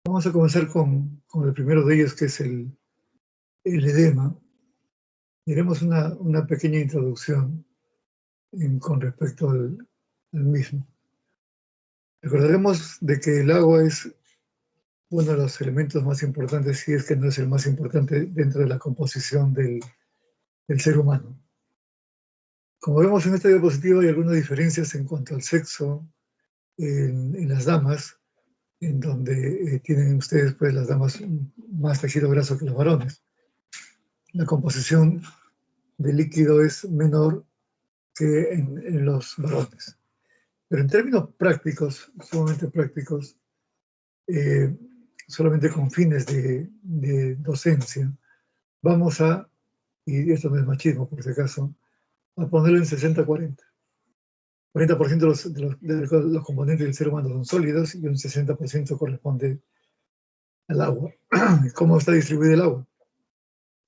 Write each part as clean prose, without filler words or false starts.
Vamos a comenzar con el primero de ellos, que es el edema. Diremos una pequeña introducción con respecto al mismo. Recordaremos de que el agua es uno de los elementos más importantes, si es que no es el más importante, dentro de la composición del ser humano. Como vemos en esta diapositiva, hay algunas diferencias en cuanto al sexo en las damas, en donde tienen ustedes, pues, las damas más tejido graso que los varones. La composición de líquido es menor que en los varones. Pero en términos prácticos, sumamente prácticos, eh, solamente con fines de docencia, vamos a, y esto no es machismo por si acaso, a ponerlo en 60-40. 40% de los componentes del ser humano son sólidos y un 60% corresponde al agua. ¿Cómo está distribuido el agua?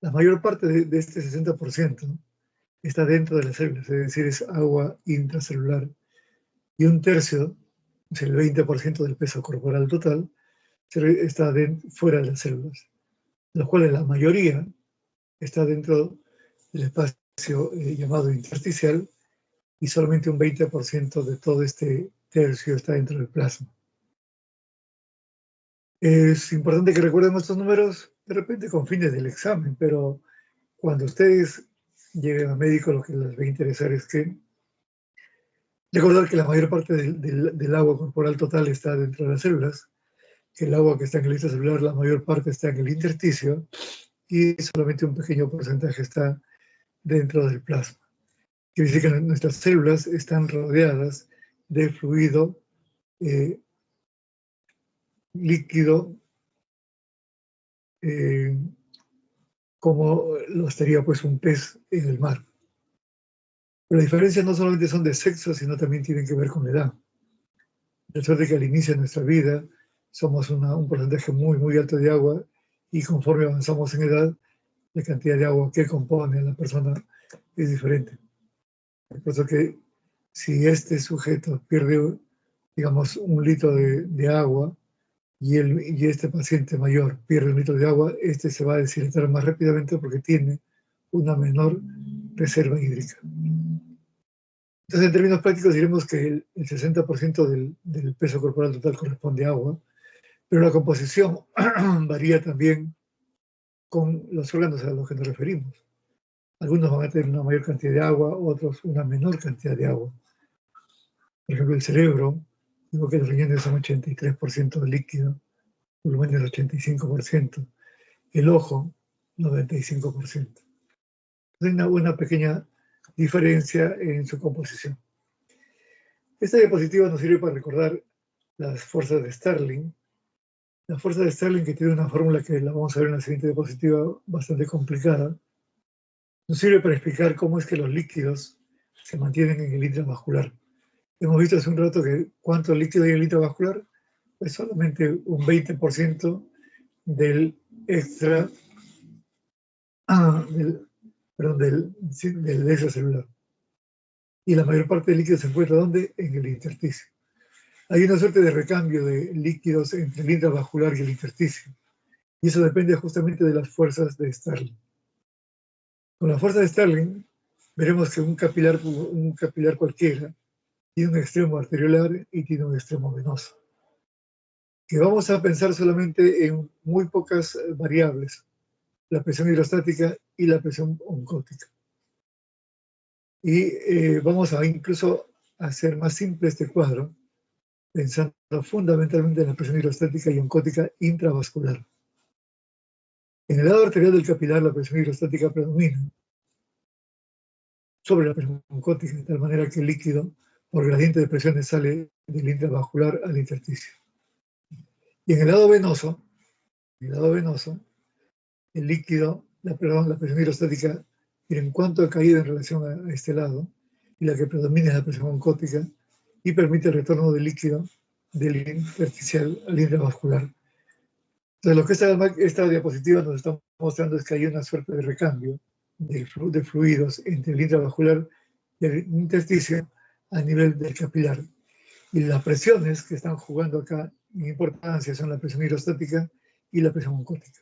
La mayor parte de este 60% está dentro de las células, es decir, es agua intracelular. Y un tercio, es el 20% del peso corporal total, está fuera de las células, de los cuales la mayoría está dentro del espacio llamado intersticial, y solamente un 20% de todo este tercio está dentro del plasma. Es importante que recuerden estos números de repente con fines del examen, pero cuando ustedes lleguen a médico, lo que les va a interesar es que recordar que la mayor parte del agua corporal total está dentro de las células, que el agua que está en el extracelular, la mayor parte está en el intersticio, y solamente un pequeño porcentaje está dentro del plasma. Quiere decir que nuestras células están rodeadas de fluido líquido, eh, como lo estaría pues un pez en el mar. Pero las diferencias no solamente son de sexo, sino también tienen que ver con la edad. De suerte que al inicio de nuestra vida somos un porcentaje muy, muy alto de agua, y conforme avanzamos en edad, la cantidad de agua que compone a la persona es diferente. Por eso que si este sujeto pierde, digamos, 1 litro de agua, y este paciente mayor pierde 1 litro de agua, este se va a deshidratar más rápidamente porque tiene una menor reserva hídrica. Entonces, en términos prácticos, diremos que el 60% del peso corporal total corresponde a agua, pero la composición varía también con los órganos a los que nos referimos. Algunos van a tener una mayor cantidad de agua, otros una menor cantidad de agua. Por ejemplo, el cerebro, digo que los riñones son 83% de líquido, el pulmón es 85%, el ojo 95%. Hay una pequeña diferencia en su composición. Esta diapositiva nos sirve para recordar las fuerzas de Stirling. La fuerza de Stirling, que tiene una fórmula que la vamos a ver en la siguiente diapositiva, bastante complicada, nos sirve para explicar cómo es que los líquidos se mantienen en el intravascular. Hemos visto hace un rato que cuánto líquido hay en el intravascular, pues solamente un 20% del extra, del extracelular. Y la mayor parte del líquido se encuentra ¿dónde? En el intersticio. Hay una suerte de recambio de líquidos entre el intravascular y el intersticio, y eso depende justamente de las fuerzas de Stirling. Con la fuerza de Stirling veremos que un capilar cualquiera tiene un extremo arteriolar y tiene un extremo venoso, que vamos a pensar solamente en muy pocas variables: la presión hidrostática y la presión oncótica. Y vamos a incluso hacer más simple este cuadro, pensando fundamentalmente en la presión hidrostática y oncótica intravascular. En el lado arterial del capilar, la presión hidrostática predomina sobre la presión oncótica, de tal manera que el líquido, por gradiente de presiones, sale del intravascular al intersticio. Y en el lado venoso, el líquido, la presión hidrostática, en cuanto a caída en relación a este lado, y la que predomina es la presión oncótica, y permite el retorno del líquido del intersticial al intravascular. Entonces, lo que esta diapositiva nos está mostrando es que hay una suerte de recambio de fluidos entre el intravascular y el intersticio a nivel del capilar. Y las presiones que están jugando acá en importancia son la presión hidrostática y la presión oncótica.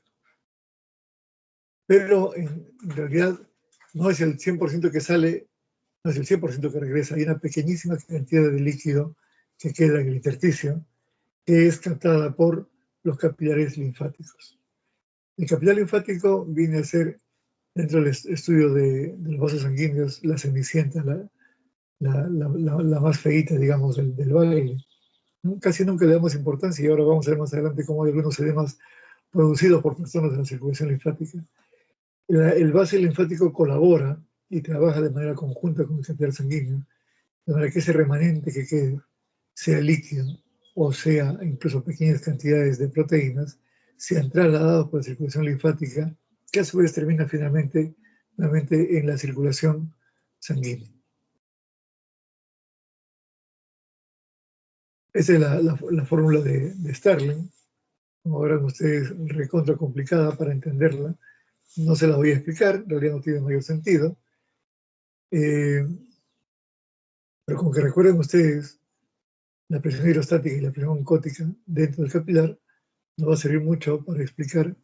Pero en realidad no es el 100% que sale, no es el 100% que regresa. Hay una pequeñísima cantidad de líquido que queda en el intersticio, que es captada por los capilares linfáticos. El capilar linfático viene a ser, dentro del estudio de los vasos sanguíneos, la cenicienta, la más feíta, digamos, del baile. Casi nunca le damos importancia y ahora vamos a ver más adelante cómo hay algunos edemas producidos por trastornos de la circulación linfática. El vaso linfático colabora y trabaja de manera conjunta con el capilar sanguíneo, de manera que ese remanente que quede, sea líquido o sea incluso pequeñas cantidades de proteínas, sean trasladados por la circulación linfática, que a su vez termina finalmente nuevamente en la circulación sanguínea. Esa es la fórmula de Starling. Como verán ustedes, recontra complicada para entenderla. No se la voy a explicar, en realidad no tiene mayor sentido. Pero con que recuerden ustedes la presión hidrostática y la presión oncótica dentro del capilar, nos va a servir mucho para explicar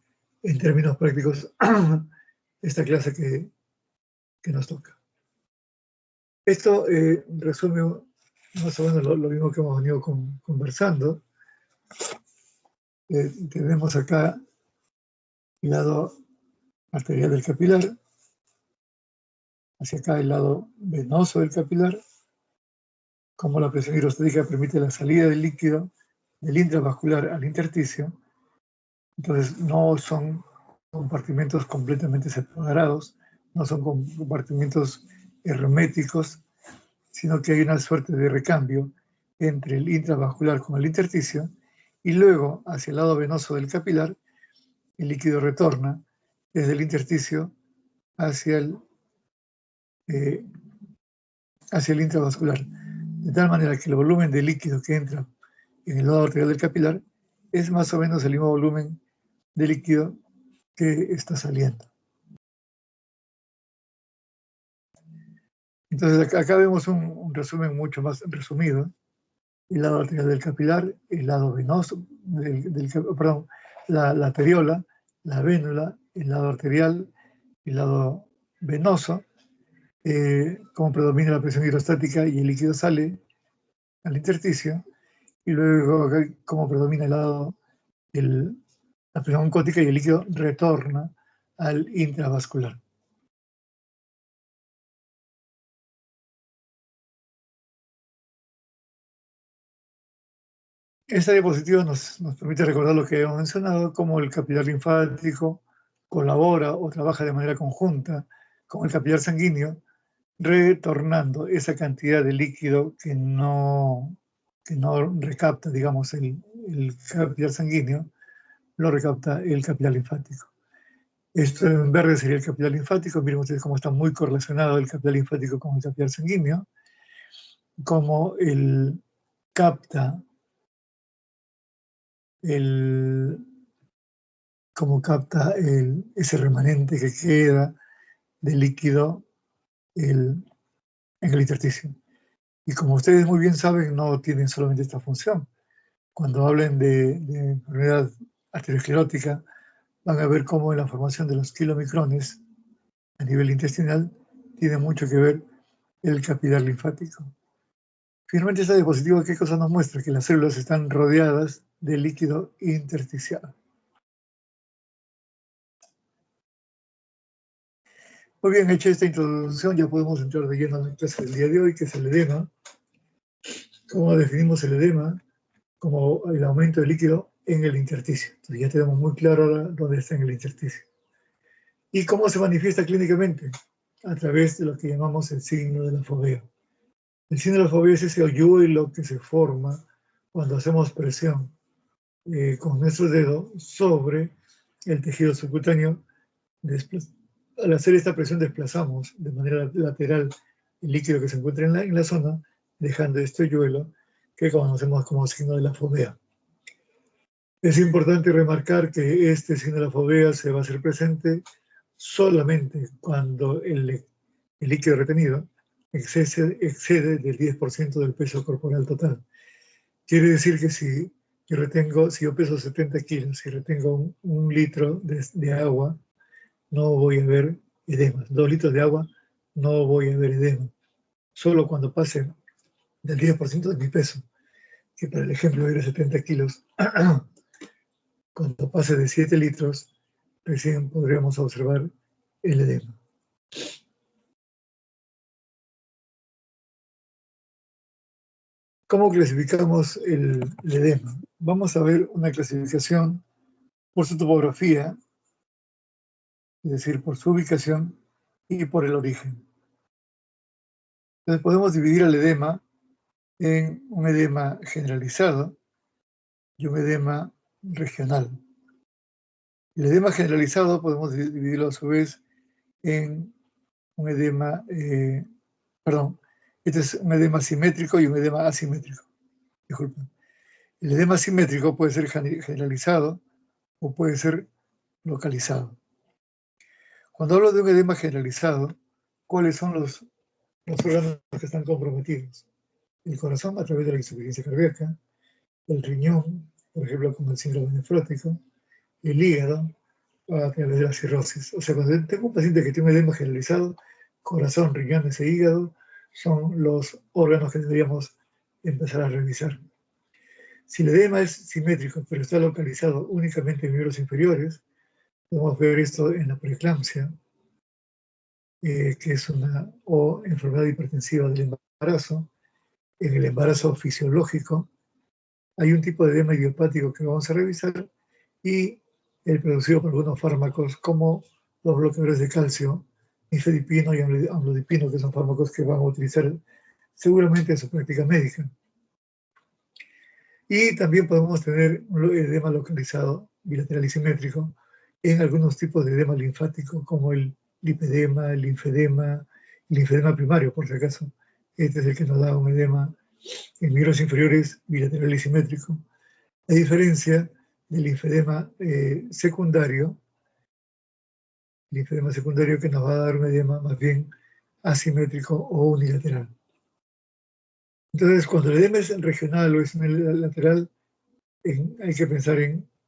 en términos prácticos esta clase que nos toca. Esto resume más o menos lo mismo que hemos venido conversando. Tenemos acá el lado arterial del capilar, hacia acá el lado venoso del capilar, como la presión hidrostática permite la salida del líquido del intravascular al intersticio. Entonces no son compartimentos completamente separados, no son compartimentos herméticos, sino que hay una suerte de recambio entre el intravascular con el intersticio, y luego hacia el lado venoso del capilar el líquido retorna desde el intersticio hacia el intravascular, de tal manera que el volumen de líquido que entra en el lado arterial del capilar es más o menos el mismo volumen de líquido que está saliendo. Entonces acá vemos un resumen mucho más resumido. El lado arterial del capilar, el lado venoso, perdón, la arteriola, la vénula, el lado arterial, el lado venoso, cómo predomina la presión hidrostática y el líquido sale al intersticio, y luego acá cómo predomina el lado, la presión oncótica y el líquido retorna al intravascular. Esta diapositiva nos permite recordar lo que hemos mencionado, cómo el capilar linfático colabora o trabaja de manera conjunta con el capilar sanguíneo, retornando esa cantidad de líquido que no recapta, digamos, el capilar sanguíneo, lo recapta el capilar linfático. Esto en verde sería el capilar linfático. Miren ustedes cómo está muy correlacionado el capilar linfático con el capilar sanguíneo, cómo él capta ese remanente que queda de líquido en el intersticio. Y como ustedes muy bien saben, no tienen solamente esta función. Cuando hablen de enfermedad arteriosclerótica, van a ver cómo en la formación de los kilomicrones a nivel intestinal tiene mucho que ver el capilar linfático. Finalmente, esta diapositiva, ¿qué cosa nos muestra? Que las células están rodeadas de líquido intersticial. Muy bien, hecha esta introducción, ya podemos entrar de lleno en la clase del día de hoy, que es el edema. ¿Cómo definimos el edema? Como el aumento de líquido en el intersticio. Entonces ya tenemos muy claro ahora dónde está en el intersticio. ¿Y cómo se manifiesta clínicamente? A través de lo que llamamos el signo de la fovea. El signo de la fovea es ese hoyuelo que se forma cuando hacemos presión con nuestro dedo sobre el tejido subcutáneo. Al hacer esta presión desplazamos de manera lateral el líquido que se encuentra en la zona, dejando este hoyuelo que conocemos como signo de la fovea. Es importante remarcar que este signo de la fovea se va a hacer presente solamente cuando el líquido retenido excede del 10% del peso corporal total. Quiere decir que si si yo peso 70 kilos y retengo un litro de agua, no voy a ver edema. 2 litros de agua, no voy a ver edema. Solo cuando pase del 10% de mi peso, que para el ejemplo era 70 kilos, cuando pase de 7 litros, recién podríamos observar el edema. ¿Cómo clasificamos el edema? Vamos a ver una clasificación por su topografía, es decir, por su ubicación y por el origen. Entonces podemos dividir el edema en un edema generalizado y un edema regional. El edema generalizado podemos dividirlo a su vez en un edema, este es un edema simétrico y un edema asimétrico. Disculpen. El edema simétrico puede ser generalizado o puede ser localizado. Cuando hablo de un edema generalizado, ¿cuáles son los órganos que están comprometidos? El corazón a través de la insuficiencia cardíaca, el riñón, por ejemplo, como el síndrome nefrótico, el hígado a través de la cirrosis. O sea, cuando tengo un paciente que tiene un edema generalizado, corazón, riñones e hígado son los órganos que deberíamos empezar a revisar. Si el edema es simétrico, pero está localizado únicamente en miembros inferiores, podemos ver esto en la preeclampsia, que es una enfermedad hipertensiva del embarazo. En el embarazo fisiológico hay un tipo de edema idiopático que vamos a revisar y el producido por algunos fármacos como los bloqueadores de calcio, nifedipino y amlodipino, que son fármacos que van a utilizar seguramente en su práctica médica. Y también podemos tener un edema localizado, bilateral y simétrico, en algunos tipos de edema linfático, como el lipedema, el linfedema primario, por si acaso. Este es el que nos da un edema en miembros inferiores bilateral y simétrico. A diferencia del linfedema secundario que nos va a dar un edema más bien asimétrico o unilateral. Entonces, cuando el edema es regional o es unilateral, hay que pensar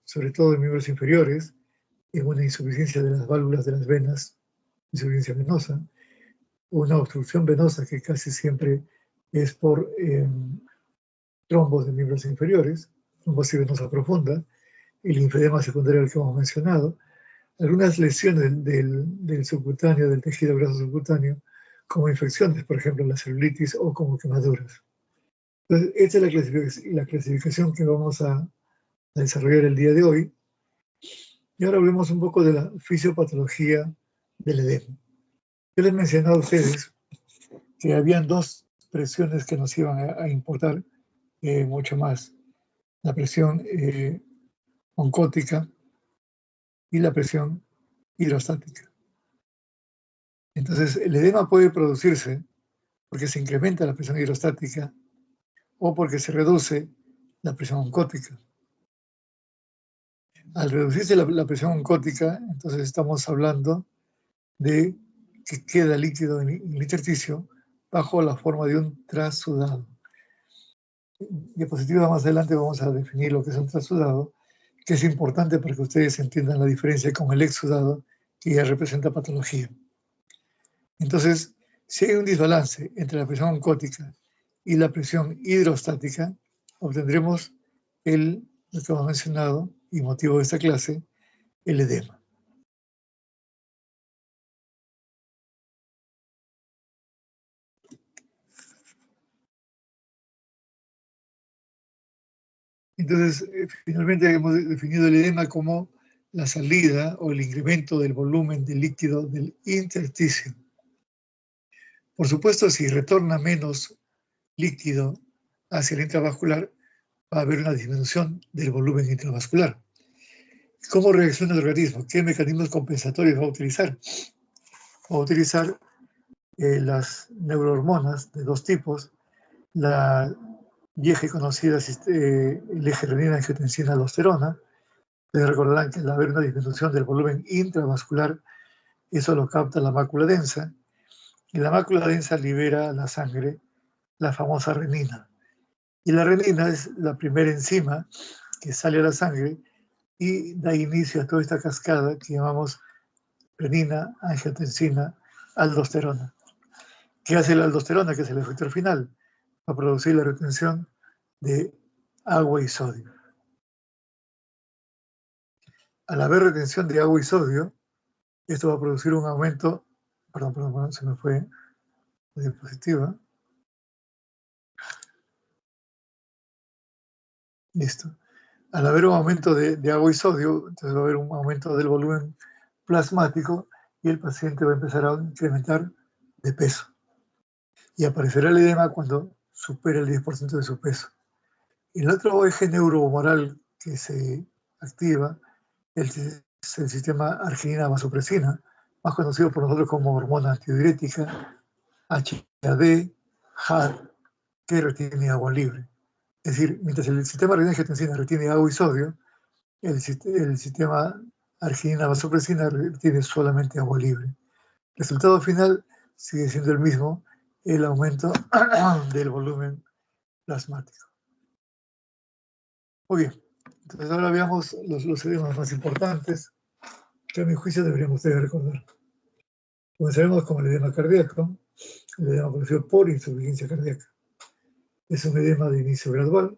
sobre todo en miembros inferiores, en una insuficiencia de las válvulas de las venas, insuficiencia venosa, o una obstrucción venosa que casi siempre es por trombos de miembros inferiores, trombosis venosa profunda, el linfedema secundario al que hemos mencionado, algunas lesiones del subcutáneo, del tejido graso subcutáneo, como infecciones, por ejemplo, la celulitis o como quemaduras. Entonces, esta es la clasificación que vamos a desarrollar el día de hoy. Y ahora hablemos un poco de la fisiopatología del edema. Yo les mencionaba a ustedes que habían dos presiones que nos iban a importar mucho más. La presión oncótica y la presión hidrostática. Entonces, el edema puede producirse porque se incrementa la presión hidrostática o porque se reduce la presión oncótica. Al reducirse la presión oncótica, entonces estamos hablando de que queda líquido en el intersticio bajo la forma de un trasudado. En diapositiva más adelante vamos a definir lo que es un trasudado, que es importante para que ustedes entiendan la diferencia con el exudado, que ya representa patología. Entonces, si hay un desbalance entre la presión oncótica y la presión hidrostática, obtendremos lo que hemos mencionado y motivo de esta clase, el edema. Entonces, finalmente hemos definido el edema como la salida o el incremento del volumen del líquido del intersticio. Por supuesto, si retorna menos líquido hacia el intravascular, va a haber una disminución del volumen intravascular. ¿Cómo reacciona el organismo? ¿Qué mecanismos compensatorios va a utilizar? Va a utilizar las neurohormonas de dos tipos, la vieja y conocida el eje renina-angiotensina-aldosterona. Ustedes recordarán que al haber una disminución del volumen intravascular, eso lo capta la mácula densa, y la mácula densa libera a la sangre la famosa renina. Y la renina es la primera enzima que sale a la sangre y da inicio a toda esta cascada que llamamos renina, angiotensina, aldosterona. ¿Qué hace la aldosterona, que es el efector final? Va a producir la retención de agua y sodio. Al haber retención de agua y sodio, esto va a producir un aumento, perdón, se me fue la diapositiva. Listo. Al haber un aumento de agua y sodio, entonces va a haber un aumento del volumen plasmático y el paciente va a empezar a incrementar de peso. Y aparecerá el edema cuando supera el 10% de su peso. El otro eje neurohumoral que se activa es el sistema arginina-vasopresina, más conocido por nosotros como hormona antidiurética, HAD, HAD, que retiene agua libre. Es decir, mientras el sistema renina-angiotensina retiene agua y sodio, el sistema arginina-vasopresina retiene solamente agua libre. El resultado final sigue siendo el mismo, el aumento del volumen plasmático. Muy bien, entonces ahora veamos los edemas más importantes que a mi juicio deberíamos ustedes recordar. Comenzaremos con el edema cardíaco, el edema producido por insuficiencia cardíaca. Es un edema de inicio gradual,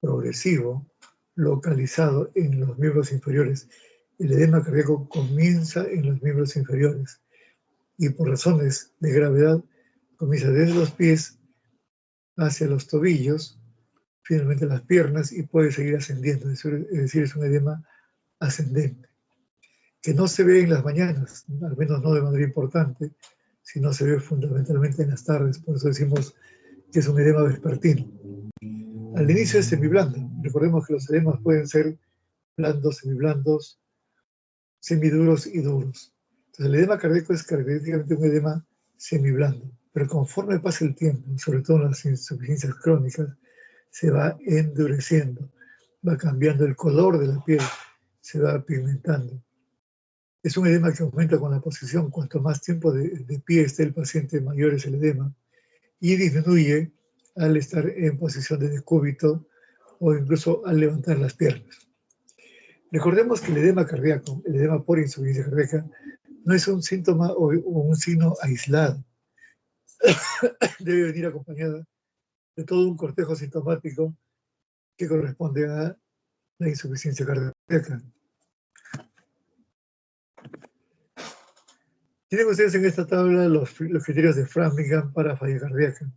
progresivo, localizado en los miembros inferiores. El edema cardíaco comienza en los miembros inferiores y por razones de gravedad comienza desde los pies hacia los tobillos, finalmente las piernas y puede seguir ascendiendo, es decir, es un edema ascendente, que no se ve en las mañanas, al menos no de manera importante, sino se ve fundamentalmente en las tardes, por eso decimos que es un edema vespertino. Al inicio es semiblando, recordemos que los edemas pueden ser blandos, semiblandos, semiduros y duros. Entonces el edema cardíaco es característicamente un edema semiblando, pero conforme pasa el tiempo, sobre todo en las insuficiencias crónicas, se va endureciendo, va cambiando el color de la piel, se va pigmentando. Es un edema que aumenta con la posición, cuanto más tiempo de pie esté el paciente, mayor es el edema, y disminuye al estar en posición de decúbito o incluso al levantar las piernas. Recordemos que el edema cardíaco, el edema por insuficiencia cardíaca, no es un síntoma o un signo aislado. Debe venir acompañada de todo un cortejo sintomático que corresponde a la insuficiencia cardíaca. Tienen ustedes en esta tabla los criterios de Framingham para falla cardíaca.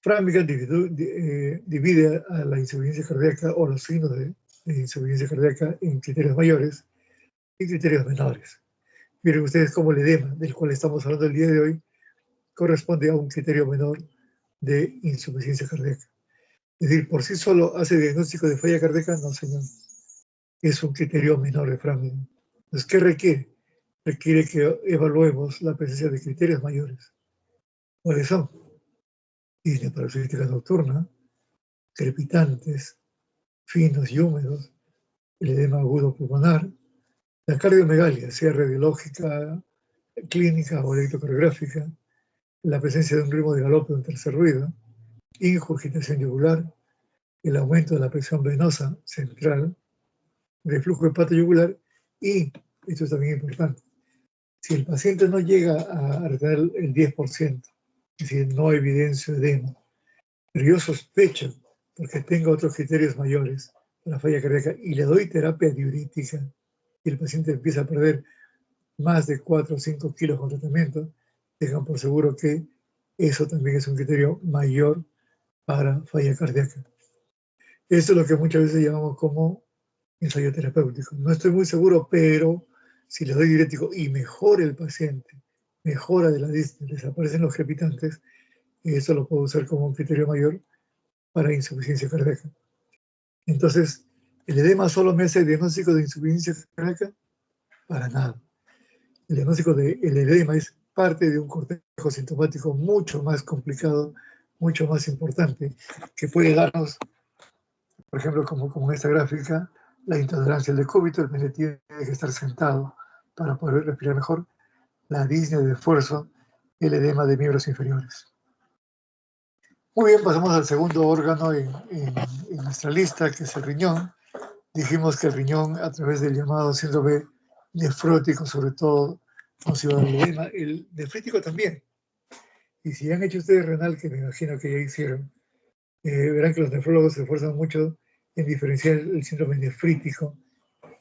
Framingham divide a la insuficiencia cardíaca o los signos de insuficiencia cardíaca en criterios mayores y criterios menores. Miren ustedes cómo el edema, del cual estamos hablando el día de hoy, corresponde a un criterio menor de insuficiencia cardíaca. Es decir, por sí solo hace diagnóstico de falla cardíaca, no señor. Es un criterio menor de Framingham. Entonces, ¿qué requiere? Requiere que evaluemos la presencia de criterios mayores. ¿Cuáles son? Disnea paroxística nocturna, crepitantes, finos y húmedos, el edema agudo pulmonar, la cardiomegalia, sea radiológica, clínica o electrocardiográfica, la presencia de un ritmo de galope o un tercer ruido, ingurgitación yugular, el aumento de la presión venosa central, reflujo hepatoyugular y, esto es también importante, si el paciente no llega a retener el 10%, es decir, no evidencio edema, pero yo sospecho, porque tengo otros criterios mayores para la falla cardíaca y le doy terapia diurética y el paciente empieza a perder más de 4 o 5 kilos con tratamiento, tengan por seguro que eso también es un criterio mayor para falla cardíaca. Esto es lo que muchas veces llamamos como ensayo terapéutico. No estoy muy seguro, pero si le doy diurético y mejora el paciente, mejora de la disnea, desaparecen los crepitantes, eso lo puedo usar como un criterio mayor para insuficiencia cardíaca. Entonces, ¿el edema solo me hace el diagnóstico de insuficiencia cardíaca? Para nada. El diagnóstico del edema es parte de un cortejo sintomático mucho más complicado, mucho más importante, que puede darnos, por ejemplo, como en esta gráfica, la intolerancia al decúbito, el paciente tiene que estar sentado para poder respirar mejor, la disnea de esfuerzo, el edema de miembros inferiores. Muy bien, pasamos al segundo órgano en nuestra lista, que es el riñón. Dijimos que el riñón, a través del llamado síndrome nefrótico, sobre todo, nos iba a dar el edema. El nefrítico también. Y si han hecho ustedes renal, que me imagino que ya hicieron, verán que los nefrólogos se esfuerzan mucho en diferenciar el síndrome nefrítico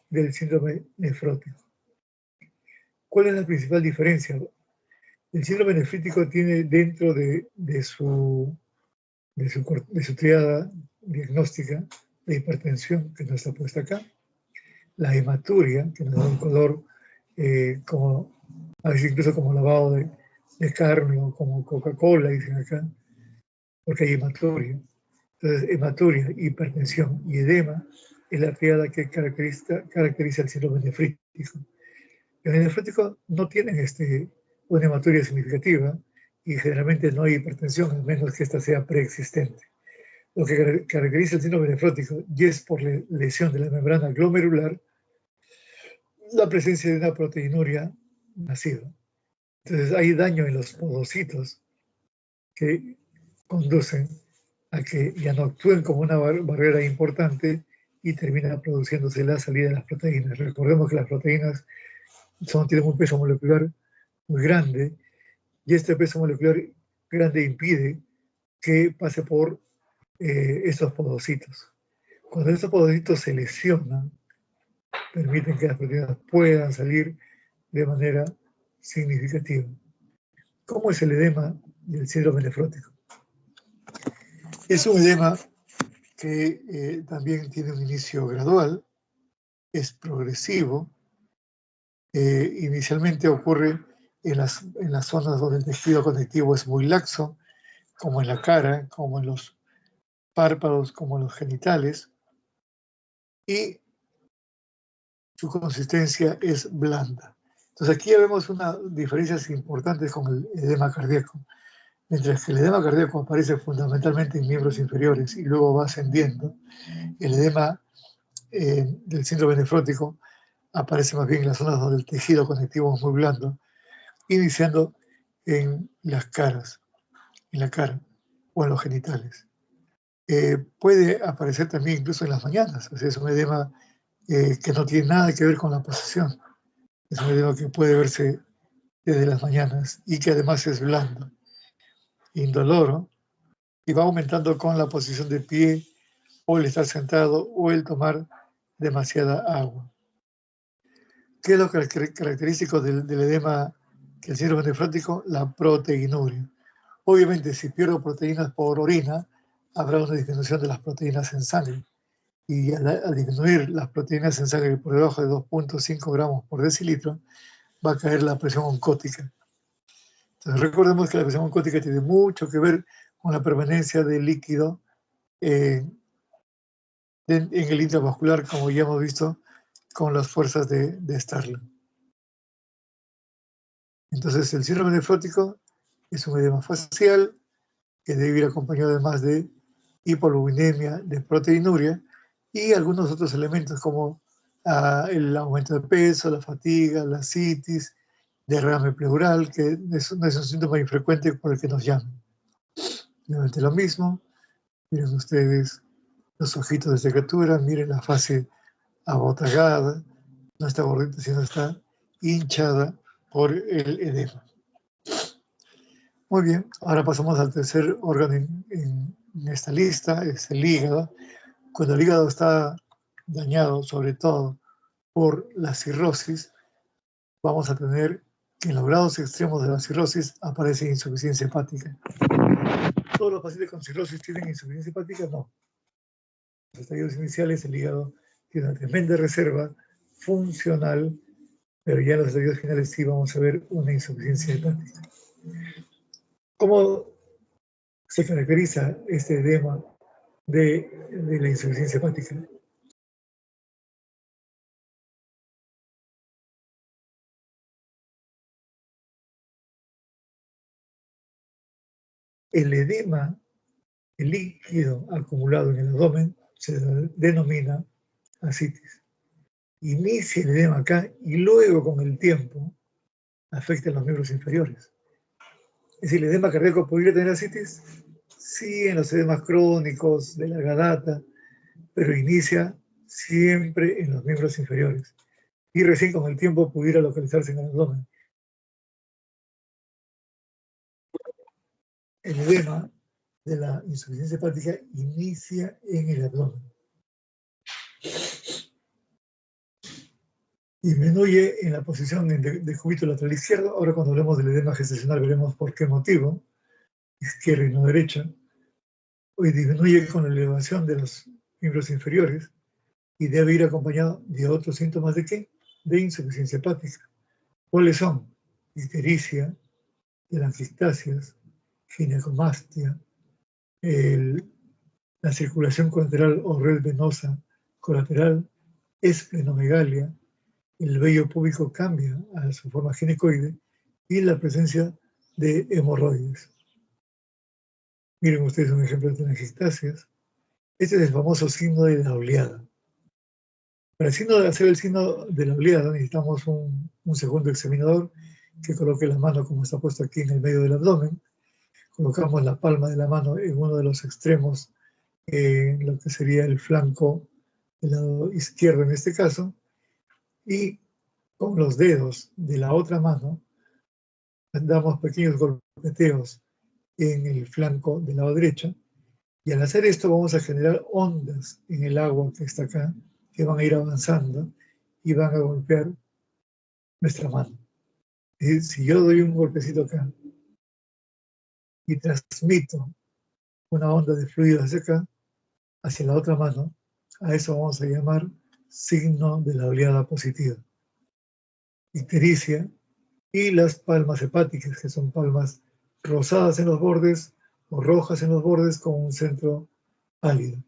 del síndrome nefrótico. ¿Cuál es la principal diferencia? El síndrome nefrítico tiene dentro de su triada diagnóstica la hipertensión, que no está puesta acá, la hematuria, que nos da un color como, a veces incluso como lavado de carne o como Coca-Cola, dicen acá, porque hay hematuria. Entonces, hematuria, hipertensión y edema es la triada que caracteriza el síndrome nefrítico. Los nefróticos no tienen una hematuria significativa y generalmente no hay hipertensión, a menos que esta sea preexistente. Lo que caracteriza el síndrome nefrótico, y es por lesión de la membrana glomerular, la presencia de una proteinuria masiva. Entonces hay daño en los podocitos que conducen a que ya no actúen como una barrera importante y termina produciéndose la salida de las proteínas. Recordemos que las proteínas tienen un peso molecular muy grande y este peso molecular grande impide que pase por estos podocitos. Cuando estos podocitos se lesionan, permiten que las proteínas puedan salir de manera significativa. ¿Cómo es el edema del síndrome nefrótico? Es un edema que también tiene un inicio gradual, es progresivo, inicialmente ocurre en las zonas donde el tejido conectivo es muy laxo, como en la cara, como en los párpados, como en los genitales, y su consistencia es blanda. Entonces aquí ya vemos unas diferencias importantes con el edema cardíaco. Mientras que el edema cardíaco aparece fundamentalmente en miembros inferiores y luego va ascendiendo, el edema del síndrome nefrótico aparece más bien en las zonas donde el tejido conectivo es muy blando, iniciando en las caras, en la cara o en los genitales. Puede aparecer también incluso en las mañanas, o sea, es un edema que no tiene nada que ver con la posición, es un edema que puede verse desde las mañanas y que además es blando, indoloro, y va aumentando con la posición de pie o el estar sentado o el tomar demasiada agua. ¿Qué es lo característico del edema, que el síndrome nefrótico? La proteinuria. Obviamente, si pierdo proteínas por orina, habrá una disminución de las proteínas en sangre. Y al disminuir las proteínas en sangre por debajo de 2.5 gramos por decilitro, va a caer la presión oncótica. Entonces, recordemos que la presión oncótica tiene mucho que ver con la permanencia del líquido en el intravascular, como ya hemos visto con las fuerzas de Starling. Entonces, el síndrome nefrótico es un edema facial que debe ir acompañado además de hipoluminemia, de proteinuria y algunos otros elementos como el aumento de peso, la fatiga, la citis, derrame pleural, que no es un síntoma infrecuente por el que nos llaman. Nuevamente lo mismo, miren ustedes los ojitos de secatura, miren la fase abotagada, no está gordita, sino está hinchada por el edema. Muy bien, ahora pasamos al tercer órgano en esta lista, es el hígado. Cuando el hígado está dañado, sobre todo por la cirrosis, vamos a tener que en los grados extremos de la cirrosis aparece insuficiencia hepática. ¿Todos los pacientes con cirrosis tienen insuficiencia hepática? No. En los estadios iniciales el hígado tiene una tremenda reserva funcional, pero ya en los estadios finales sí vamos a ver una insuficiencia hepática. ¿Cómo se caracteriza este edema de la insuficiencia hepática? El edema, el líquido acumulado en el abdomen, se denomina ascitis. Inicia el edema acá y luego con el tiempo afecta a los miembros inferiores. Es decir, ¿el edema cardíaco podría tener ascitis? sí en los edemas crónicos de larga data, pero inicia siempre en los miembros inferiores y recién con el tiempo pudiera localizarse en el abdomen. El edema de la insuficiencia hepática inicia en el abdomen. Disminuye en la posición de cúbito lateral izquierdo. Ahora cuando hablemos del edema gestacional veremos por qué motivo, izquierda y no derecha. Hoy disminuye con la elevación de los miembros inferiores y debe ir acompañado de otros síntomas de ¿qué? De insuficiencia hepática. ¿Cuáles son? Ictericia, telangiectasias, ginecomastia, la circulación colateral o red venosa colateral, esplenomegalia, el vello púbico cambia a su forma ginecoide y la presencia de hemorroides. Miren ustedes un ejemplo de telangiectasias. Este es el famoso signo de la oleada. Para hacer el signo de la oleada necesitamos un segundo examinador que coloque la mano como está puesto aquí en el medio del abdomen. Colocamos la palma de la mano en uno de los extremos, en lo que sería el flanco del lado izquierdo en este caso, y con los dedos de la otra mano damos pequeños golpeteos en el flanco del lado derecho, y al hacer esto vamos a generar ondas en el agua que está acá, que van a ir avanzando y van a golpear nuestra mano. Si yo doy un golpecito acá y transmito una onda de fluido hacia acá, hacia la otra mano, a eso vamos a llamar signo de la oleada positiva. Ictericia y las palmas hepáticas, que son palmas rosadas en los bordes o rojas en los bordes con un centro pálido.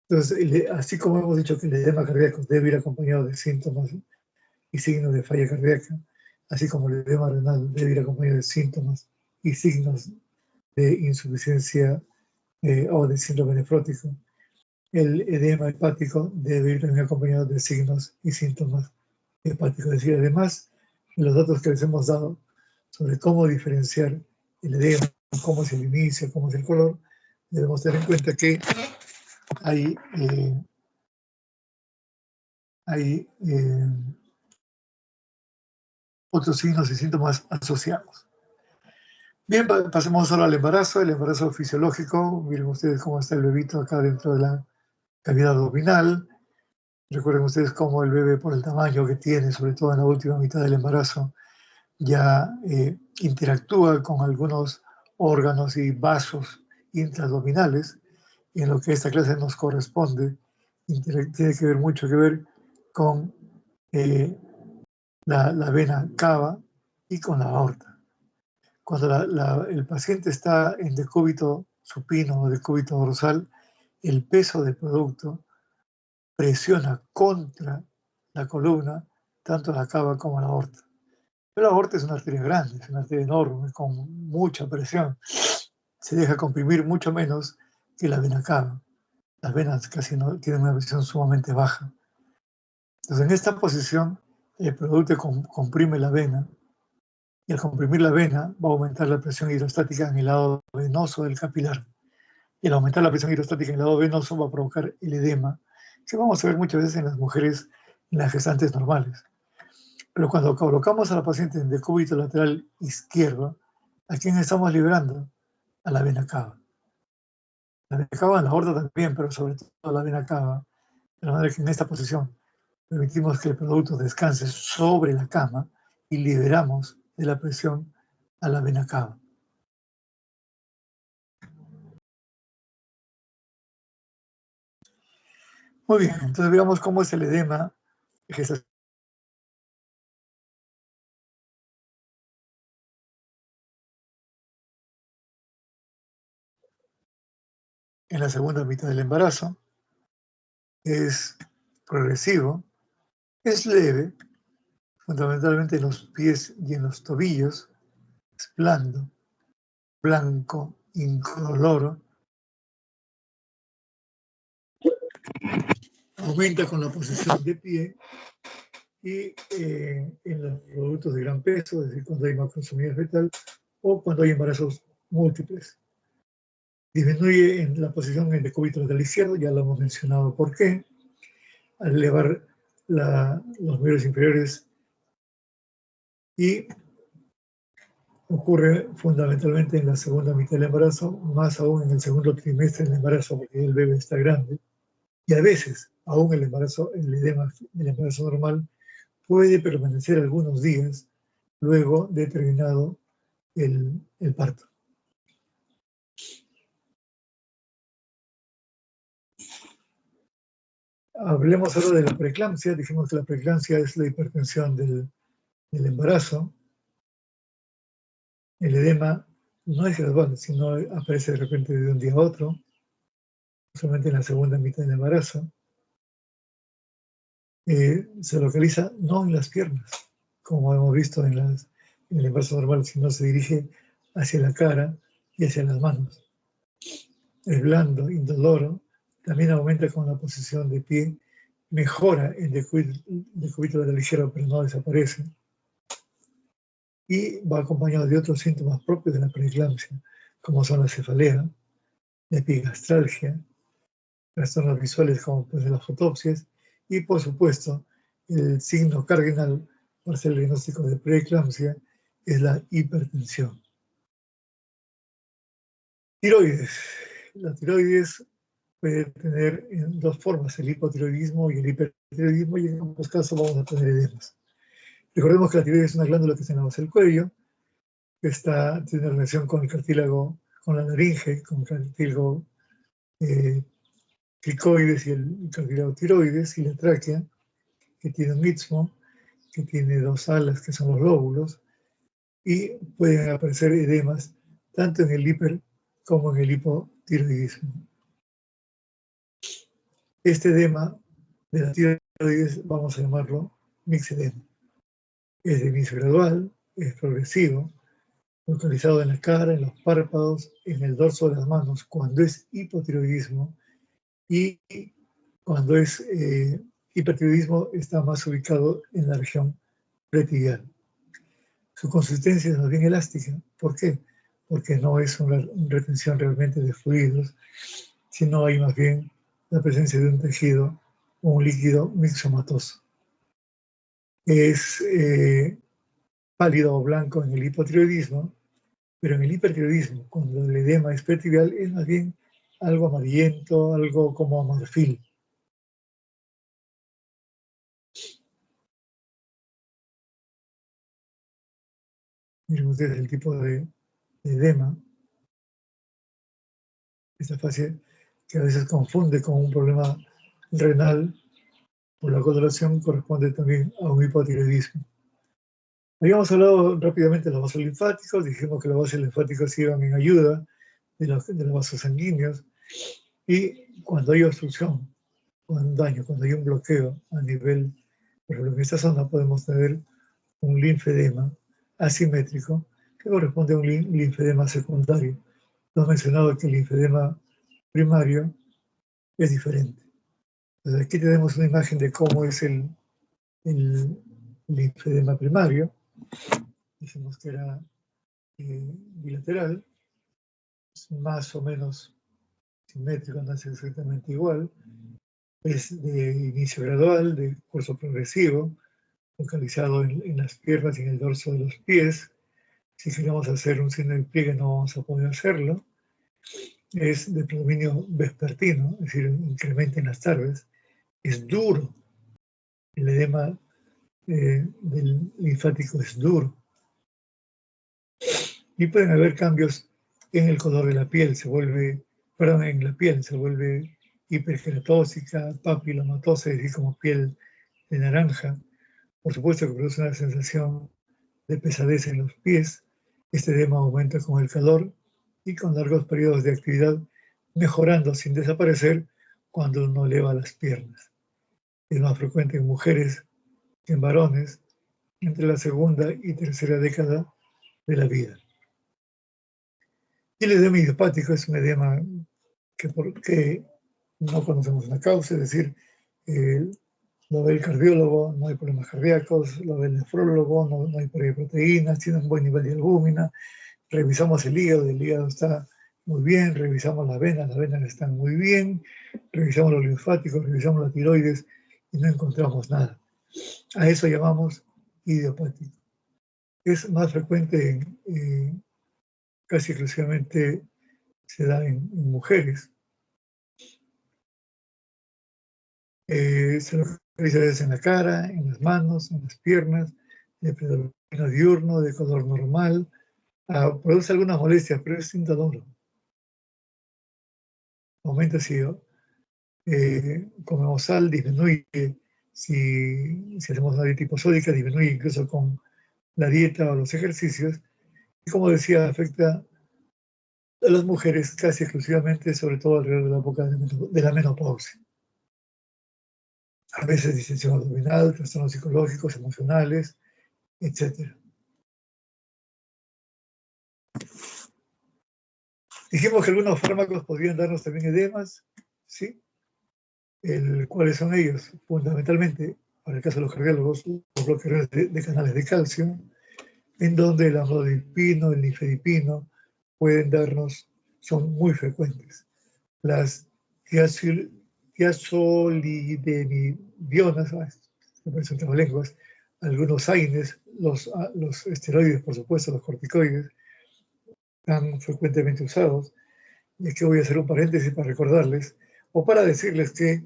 Entonces, así como hemos dicho que el edema cardíaco debe ir acompañado de síntomas y signos de falla cardíaca, así como el edema renal debe ir acompañado de síntomas y signos de insuficiencia o de síndrome nefrótico, el edema hepático debe ir también acompañado de signos y síntomas hepáticos. Es decir, además de los datos que les hemos dado sobre cómo diferenciar el edema, cómo es el inicio, cómo es el color, debemos tener en cuenta que hay, otros signos y síntomas asociados. Bien, pasemos ahora al embarazo, el embarazo fisiológico. Miren ustedes cómo está el bebito acá dentro de la cavidad abdominal. Recuerden ustedes cómo el bebé, por el tamaño que tiene, sobre todo en la última mitad del embarazo, ya interactúa con algunos órganos y vasos intraabdominales, y en lo que esta clase nos corresponde, tiene que ver mucho que ver con la vena cava y con la aorta. Cuando el paciente está en decúbito supino o decúbito dorsal, el peso del producto presiona contra la columna, tanto la cava como la aorta. Pero la aorta es una arteria grande, es una arteria enorme, con mucha presión. Se deja comprimir mucho menos que la vena cava. Las venas casi no tienen una presión sumamente baja. Entonces, en esta posición, el producto comprime la vena, y al comprimir la vena va a aumentar la presión hidrostática en el lado venoso del capilar. Y al aumentar la presión hidrostática en el lado venoso va a provocar el edema, que vamos a ver muchas veces en las mujeres, en las gestantes normales. Pero cuando colocamos a la paciente en decúbito lateral izquierdo, ¿a quién estamos liberando? A la vena cava. La vena cava en la aorta también, pero sobre todo la vena cava, de la manera que en esta posición permitimos que el producto descanse sobre la cama y liberamos de la presión a la vena cava. Muy bien, entonces veamos cómo es el edema gestacional en la segunda mitad del embarazo. Es progresivo, es leve, fundamentalmente en los pies y en los tobillos, es blando, blanco, incoloro, aumenta con la posición de pie y en los productos de gran peso, es decir, cuando hay macrosomía fetal o cuando hay embarazos múltiples. Disminuye en la posición en decúbito lateral izquierdo, ya lo hemos mencionado por qué. Al elevar los miembros inferiores, y ocurre fundamentalmente en la segunda mitad del embarazo, más aún en el segundo trimestre del embarazo, porque el bebé está grande. Y a veces, aún el edema del embarazo normal puede permanecer algunos días luego de terminado el parto. Hablemos ahora de la preeclampsia. Dijimos que la preeclampsia es la hipertensión del embarazo. El edema no es gradual, sino aparece de repente de un día a otro, solamente en la segunda mitad del embarazo. Se localiza no en las piernas, como hemos visto en el embarazo normal, sino se dirige hacia la cara y hacia las manos. Es blando, indoloro, también aumenta con la posición de pie, mejora el decúbito de la ligera, pero no desaparece. Y va acompañado de otros síntomas propios de la preeclampsia, como son la cefalea, la epigastralgia, trastornos visuales como pues, las fotopsias, y por supuesto, el signo cardinal para hacer el diagnóstico de preeclampsia es la hipertensión. Tiroides. La tiroides puede tener en dos formas, el hipotiroidismo y el hipertiroidismo, y en ambos casos vamos a tener edemas. Recordemos que la tiroides es una glándula que está en la base del cuello, que tiene relación con el cartílago, con la laringe, con el cartílago cricoides y el cartílago tiroides, y la tráquea, que tiene un istmo, que tiene dos alas, que son los lóbulos, y pueden aparecer edemas tanto en el hiper como en el hipotiroidismo. Este edema de la tiroides vamos a llamarlo mixedema. Es de inicio gradual, es progresivo, localizado en la cara, en los párpados, en el dorso de las manos, cuando es hipotiroidismo, y cuando es hipertiroidismo está más ubicado en la región pretibial. Su consistencia es más bien elástica. ¿Por qué? Porque no es una retención realmente de fluidos, sino hay más bien la presencia de un tejido o un líquido mixomatoso. Es pálido o blanco en el hipotiroidismo, pero en el hipertiroidismo, cuando el edema es pretibial, es más bien algo amarillento, algo como marfil. Miren ustedes el tipo de edema, esta fase que a veces confunde con un problema renal, por la coloración corresponde también a un hipotiroidismo. Habíamos hablado rápidamente de los vasos linfáticos, dijimos que los vasos linfáticos iban en ayuda de los vasos sanguíneos, y cuando hay obstrucción, cuando hay un daño, cuando hay un bloqueo a nivel, por ejemplo, en esta zona podemos tener un linfedema asimétrico que corresponde a un linfedema secundario. Hemos mencionado que el linfedema primario es diferente. Entonces aquí tenemos una imagen de cómo es el linfedema primario. Dijimos que era bilateral, es más o menos simétrico, no es exactamente igual. Es de inicio gradual, de curso progresivo, localizado en las piernas y en el dorso de los pies. Si queremos hacer un signo de pliegue no vamos a poder hacerlo. Es de predominio vespertino, es decir, incrementa en las tardes. Es duro. El edema del linfático es duro. Y pueden haber cambios en el color de la piel, en la piel se vuelve hiperkeratósica, papilomatosa, es decir, como piel de naranja. Por supuesto que produce una sensación de pesadez en los pies. Este edema aumenta con el calor y con largos periodos de actividad, mejorando sin desaparecer cuando uno eleva las piernas. Es más frecuente en mujeres que en varones entre la segunda y tercera década de la vida. Y el edema idiopático es un edema que no conocemos una causa, es decir, lo ve el cardiólogo, no hay problemas cardíacos, lo ve el nefrólogo, no hay proteínas, tiene un buen nivel de albúmina, revisamos el hígado está muy bien, revisamos las venas están muy bien, revisamos los linfáticos, revisamos la tiroides y no encontramos nada. A eso llamamos idiopático. Es más frecuente, casi exclusivamente se da en mujeres. Se localiza a veces en la cara, en las manos, en las piernas, de predominio diurno, de color normal. Produce algunas molestias, pero es indoloro. Aumenta si comemos sal, disminuye. Si hacemos una dieta hiposódica, disminuye incluso con la dieta o los ejercicios. Y como decía, afecta a las mujeres casi exclusivamente, sobre todo alrededor de la época de la menopausia. A veces distensión abdominal, trastornos psicológicos, emocionales, etc. Dijimos que algunos fármacos podrían darnos también edemas, ¿sí? ¿Cuáles son ellos? Fundamentalmente, para el caso de los cardiólogos, los bloqueadores de canales de calcio, en donde el amlodipino, el nifedipino pueden darnos, son muy frecuentes. Las tiazolidinidionas, me parecen trabalenguas, algunos AINES, los esteroides, por supuesto, los corticoides, tan frecuentemente usados. Y aquí voy a hacer un paréntesis para recordarles, o para decirles que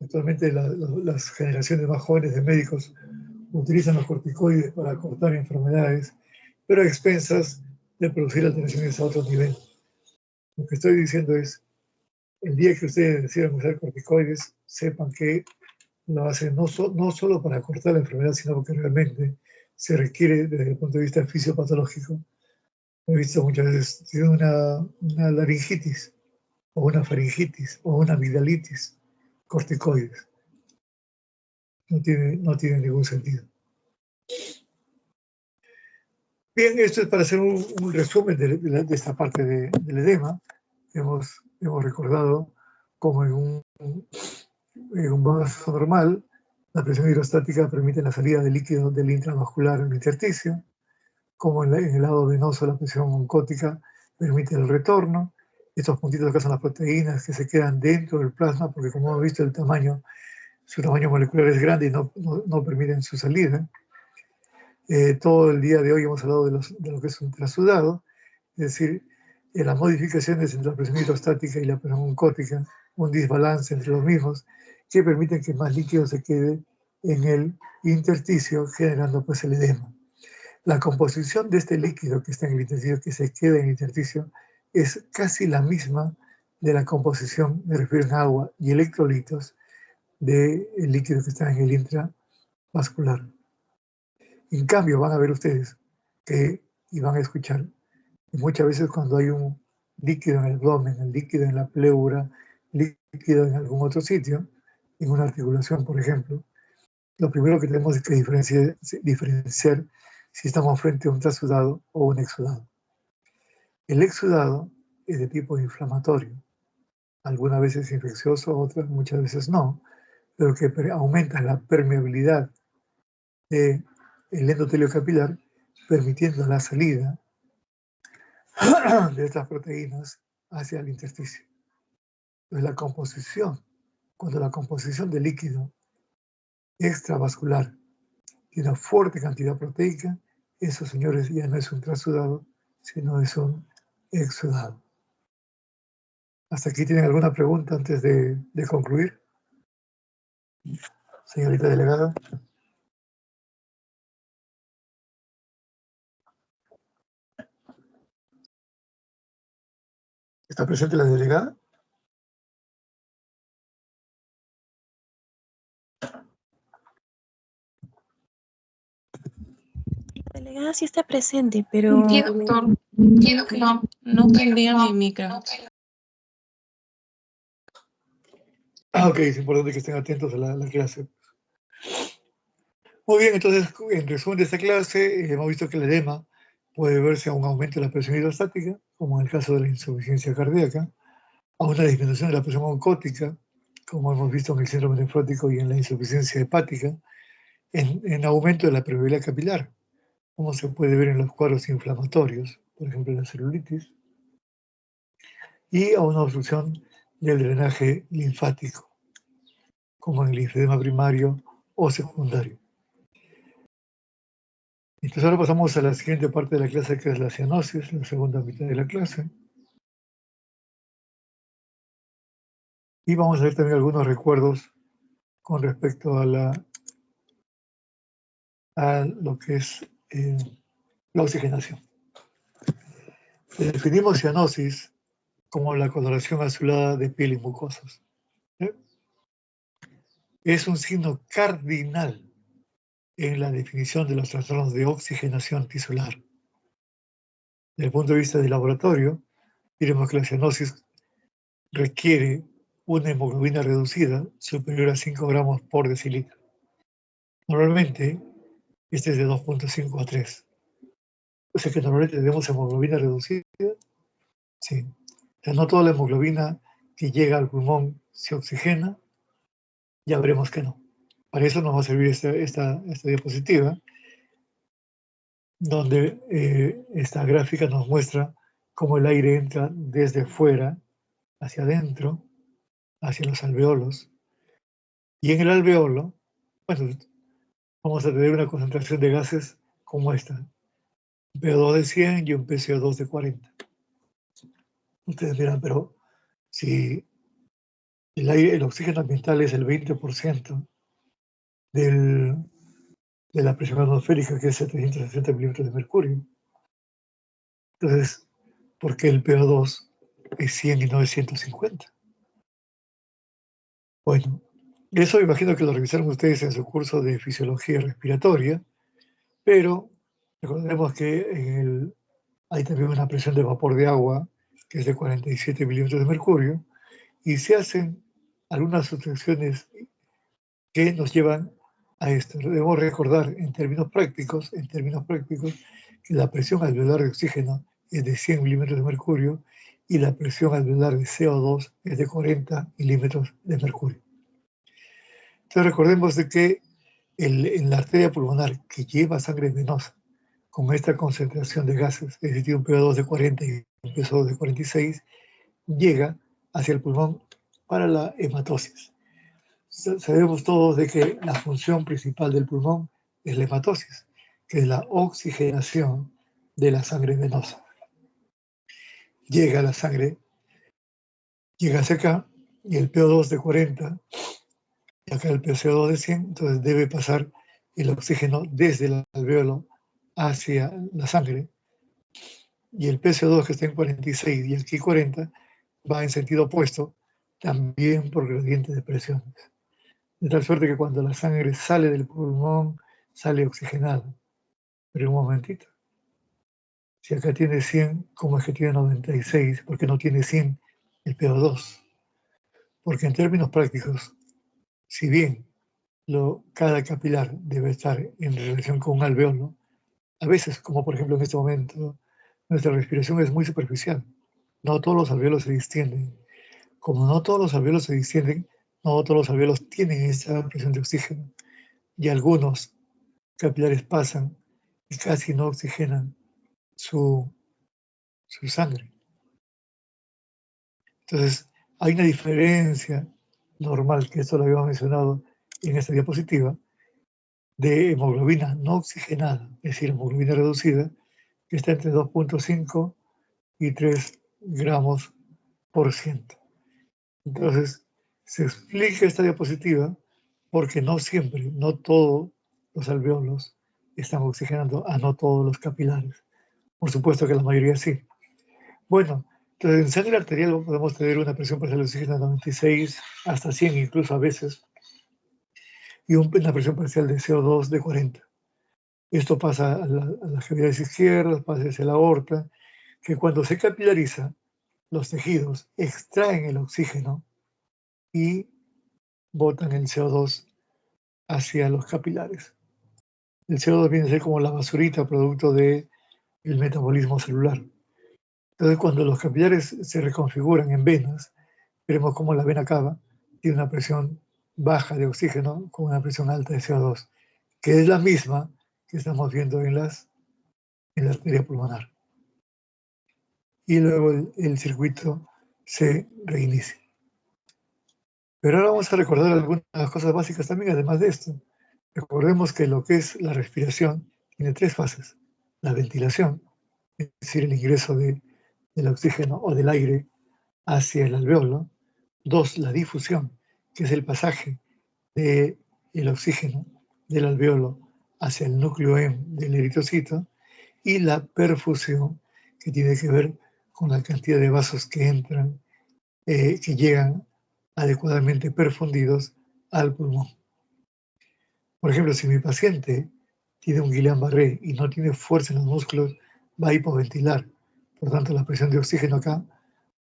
actualmente las generaciones más jóvenes de médicos utilizan los corticoides para cortar enfermedades, pero a expensas de producir alteraciones a otro nivel. Lo que estoy diciendo es, el día que ustedes decidan usar corticoides, sepan que lo hacen no solo para cortar la enfermedad, sino porque realmente se requiere desde el punto de vista fisiopatológico. He visto muchas veces, tiene una laringitis, o una faringitis, o una amigdalitis, corticoides. No tiene ningún sentido. Bien, esto es para hacer un resumen de esta parte del edema. Hemos recordado cómo en un vaso normal, la presión hidrostática permite la salida de líquido del intravascular al intersticio, como en el lado venoso la presión oncótica permite el retorno. Estos puntitos acá son las proteínas que se quedan dentro del plasma, porque como hemos visto su tamaño molecular es grande y no permiten su salida. Todo el día de hoy hemos hablado de lo que es un trasudado, es decir, las modificaciones entre la presión hidrostática y la presión oncótica, un desbalance entre los mismos, que permiten que más líquido se quede en el intersticio, generando pues el edema. La composición de este líquido que está en el intersticio, que se queda en el intersticio, es casi la misma de la composición, me refiero a agua y electrolitos, del líquido que está en el intravascular. En cambio, van a ver ustedes y van a escuchar que muchas veces cuando hay un líquido en el abdomen, el líquido en la pleura, líquido en algún otro sitio, en una articulación, por ejemplo, lo primero que tenemos que diferenciar si estamos frente a un trasudado o un exudado. El exudado es de tipo inflamatorio, algunas veces infeccioso, otras muchas veces no, pero que aumenta la permeabilidad del endotelio capilar, permitiendo la salida de estas proteínas hacia el intersticio. Entonces cuando la composición de líquido extravascular tiene una fuerte cantidad proteica, eso, señores, ya no es un trasudado, sino es un exudado. ¿Hasta aquí tienen alguna pregunta antes de concluir? Señorita delegada. ¿Está presente la delegada? La delegada sí está presente, pero... Sí, doctor. Entiendo que no prendía mi micro. Ok, es importante que estén atentos a la clase. Muy bien, entonces, en resumen de esta clase, hemos visto que el edema puede verse a un aumento de la presión hidrostática, como en el caso de la insuficiencia cardíaca, a una disminución de la presión oncótica, como hemos visto en el síndrome nefrótico y en la insuficiencia hepática, en aumento de la permeabilidad capilar, como se puede ver en los cuadros inflamatorios, por ejemplo, la celulitis, y a una obstrucción del drenaje linfático, como en el linfedema primario o secundario. Entonces ahora pasamos a la siguiente parte de la clase, que es la cianosis, la segunda mitad de la clase. Y vamos a ver también algunos recuerdos con respecto a lo que es la oxigenación. Definimos cianosis como la coloración azulada de piel y mucosas. Es un signo cardinal en la definición de los trastornos de oxigenación tisular. Desde el punto de vista del laboratorio, diremos que la cianosis requiere una hemoglobina reducida superior a 5 gramos por decilitro. Normalmente, este es de 2.5 a 3. O sea que normalmente tenemos hemoglobina reducida. Sí. O sea, no toda la hemoglobina que llega al pulmón se oxigena, ya veremos que no. Para eso nos va a servir esta diapositiva, donde esta gráfica nos muestra cómo el aire entra desde fuera hacia adentro, hacia los alveolos. Y en el alveolo, bueno, vamos a tener una concentración de gases como esta, un PO2 de 100 y un PCO2 de 40. Ustedes dirán, pero si el oxígeno ambiental es el 20% de la presión atmosférica, que es 760 milímetros de mercurio, entonces, ¿por qué el PO2 es 100 y no es 150? Bueno, eso imagino que lo revisaron ustedes en su curso de fisiología respiratoria, pero recordemos que hay también una presión de vapor de agua que es de 47 milímetros de mercurio, y se hacen algunas sustracciones que nos llevan a esto. Debemos recordar en términos prácticos, que la presión alveolar de oxígeno es de 100 milímetros de mercurio y la presión alveolar de CO2 es de 40 milímetros de mercurio. Entonces recordemos de que en la arteria pulmonar que lleva sangre venosa con esta concentración de gases, es decir, un PO2 de 40 y un PCO2 de 46, llega hacia el pulmón para la hematosis. Sabemos todos de que la función principal del pulmón es la hematosis, que es la oxigenación de la sangre venosa. Llega la sangre, llega hacia acá, y el PO2 de 40, y acá el PCO2 de 100, entonces debe pasar el oxígeno desde el alveolo hacia la sangre, y el PCO2 que está en 46 y aquí 40 va en sentido opuesto, también por gradiente de presiones. De tal suerte que cuando la sangre sale del pulmón, sale oxigenada. Pero un momentito. Si acá tiene 100, ¿cómo es que tiene 96? ¿Por qué no tiene 100 el PO2? Porque en términos prácticos, si bien cada capilar debe estar en relación con un alveolo, a veces, como por ejemplo en este momento, nuestra respiración es muy superficial. No todos los alveolos se distienden. Como no todos los alveolos se distienden, no todos los alveolos tienen esa presión de oxígeno. Y algunos capilares pasan y casi no oxigenan su sangre. Entonces, hay una diferencia normal, que esto lo habíamos mencionado en esta diapositiva, de hemoglobina no oxigenada, es decir, hemoglobina reducida, que está entre 2.5 y 3 gramos por ciento. Entonces, se explica esta diapositiva porque no siempre, no todos los alveolos están oxigenando a no todos los capilares. Por supuesto que la mayoría sí. Bueno, entonces en sangre arterial podemos tener una presión parcial de oxígeno de 96 hasta 100 incluso a veces, y una presión parcial de CO2 de 40. Esto pasa a las cavidades izquierdas, pasa hacia la aorta, que cuando se capilariza, los tejidos extraen el oxígeno y botan el CO2 hacia los capilares. El CO2 viene a ser como la basurita producto del metabolismo celular. Entonces, cuando los capilares se reconfiguran en venas, veremos cómo la vena cava tiene una presión baja de oxígeno con una presión alta de CO2, que es la misma que estamos viendo en la arteria pulmonar. Y luego el circuito se reinicie. Pero ahora vamos a recordar algunas cosas básicas también, además de esto. Recordemos que lo que es la respiración tiene 3 fases. La ventilación, es decir, el ingreso del oxígeno o del aire hacia el alveolo. 2, la difusión, que es el pasaje del oxígeno del alveolo hacia el núcleo M del eritrocito. Y la perfusión, que tiene que ver con la cantidad de vasos que entran, que llegan adecuadamente perfundidos al pulmón. Por ejemplo, si mi paciente tiene un Guillain-Barré y no tiene fuerza en los músculos, va a hipoventilar. Por tanto, la presión de oxígeno acá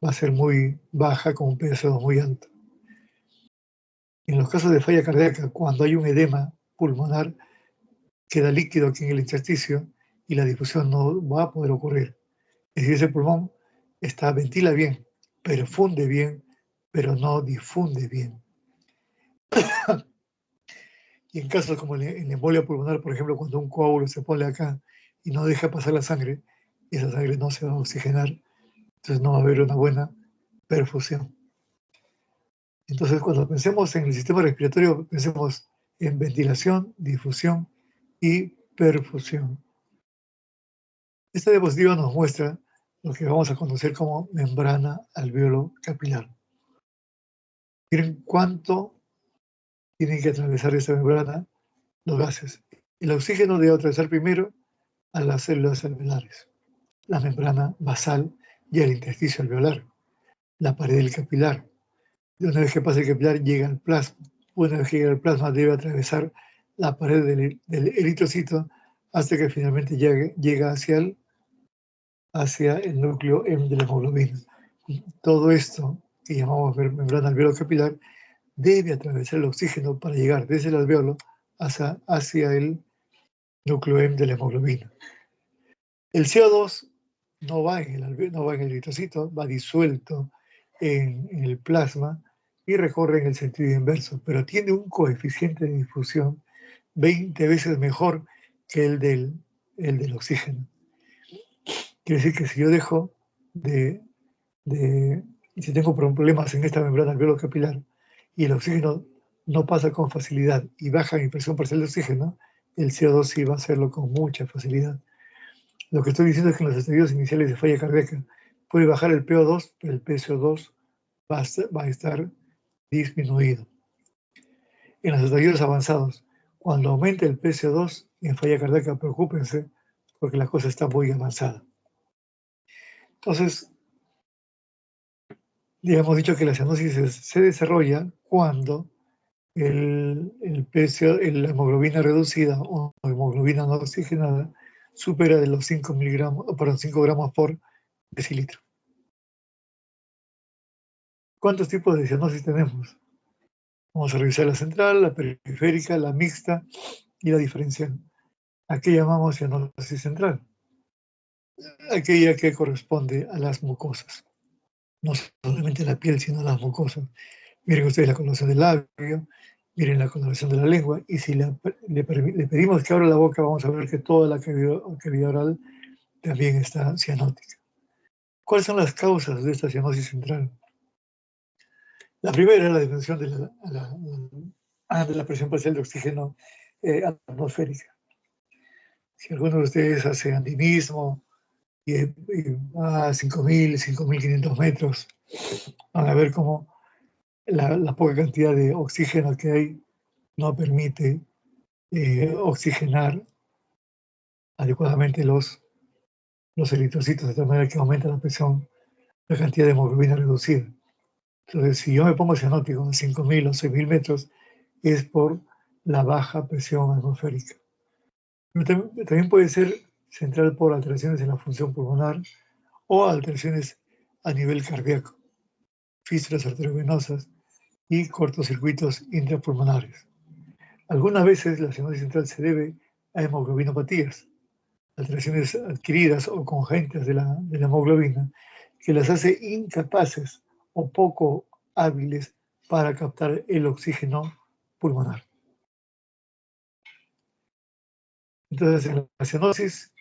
va a ser muy baja con un PSO2 muy alto. En los casos de falla cardíaca, cuando hay un edema pulmonar, queda líquido aquí en el intersticio y la difusión no va a poder ocurrir. Es decir, ese pulmón ventila bien, perfunde bien, pero no difunde bien. Y en casos como en la embolia pulmonar, por ejemplo, cuando un coágulo se pone acá y no deja pasar la sangre, y esa sangre no se va a oxigenar, entonces no va a haber una buena perfusión. Entonces, cuando pensemos en el sistema respiratorio, pensemos en ventilación, difusión y perfusión. Esta diapositiva nos muestra lo que vamos a conocer como membrana alveolo capilar. Miren cuánto tienen que atravesar esta membrana los gases. El oxígeno debe atravesar primero a las células alveolares, la membrana basal y el intersticio alveolar, la pared del capilar. Y una vez que pasa el capilar, llega al plasma. Una vez que llega al plasma, debe atravesar la pared del eritrocito hasta que finalmente llega hacia el núcleo M de la hemoglobina. Todo esto, que llamamos membrana alveolo capilar, debe atravesar el oxígeno para llegar desde el alveolo hacia el núcleo M de la hemoglobina. El CO2 no va en el eritrocito, va disuelto en el plasma y recorre en el sentido inverso, pero tiene un coeficiente de difusión 20 veces mejor que el del oxígeno. Quiere decir que si yo dejo si tengo problemas en esta membrana alveolo capilar y el oxígeno no pasa con facilidad y baja mi presión parcial de oxígeno, el CO2 sí va a hacerlo con mucha facilidad. Lo que estoy diciendo es que en los estadios iniciales de falla cardíaca puede bajar el PO2, pero el PCO2 va a estar disminuido. En los estadios avanzados, cuando aumenta el PCO2 en falla cardíaca, preocúpense porque la cosa está muy avanzada. Entonces, ya hemos dicho que la cianosis se desarrolla cuando la hemoglobina reducida o hemoglobina no oxigenada supera de los 5 gramos por decilitro. ¿Cuántos tipos de cianosis tenemos? Vamos a revisar la central, la periférica, la mixta y la diferencial. ¿A qué llamamos cianosis central? Aquella que corresponde a las mucosas. No solamente la piel, sino las mucosas. Miren ustedes la coloración del labio, miren la coloración de la lengua, y si le pedimos que abra la boca, vamos a ver que toda la cavidad oral también está cianótica. ¿Cuáles son las causas de esta cianosis central? La primera es la disminución de la presión parcial de oxígeno atmosférica. Si alguno de ustedes hace andinismo y va a 5.000, 5.500 metros, van a ver cómo la poca cantidad de oxígeno que hay no permite oxigenar adecuadamente los eritrocitos, de tal manera que aumenta la presión, la cantidad de hemoglobina reducida. Entonces, si yo me pongo cianótico a 5.000 o 6.000 metros, es por la baja presión atmosférica. Pero también puede ser central por alteraciones en la función pulmonar o alteraciones a nivel cardíaco, fístulas arteriovenosas y cortocircuitos intrapulmonares. Algunas veces la cianosis central se debe a hemoglobinopatías, alteraciones adquiridas o congénitas de la hemoglobina, que las hace incapaces o poco hábiles para captar el oxígeno pulmonar. Entonces, en la cianosis